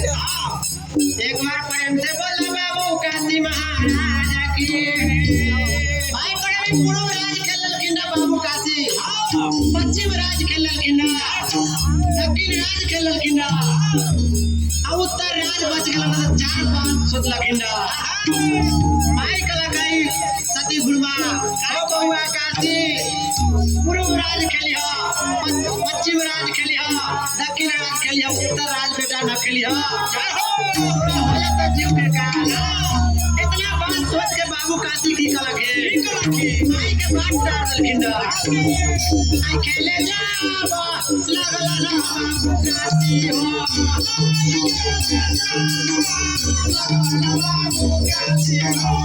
एक बार प्रेम से बोला बाबू काशी महाराज की भाई प्रेमी पूर्व राज खेलल किना बाबू काशी पश्चिम राज खेलल किना दक्षिण राज खेलल किना उत्तर राज बच गेल चार पांच सोचल किना भाई कलाकाई सती गुरुमा काय बहुआ काशी पूर्व राज खेलिया पश्चिम राज खेलिया दक्षिण राज खेलिया उत्तर राज बेटा न खेलिया इतना बात सोच के बाबू काशी की कला के माई के बात डाल किंडा आई खेले जा लगला ना बाबू काशी हो बाबू काशी हो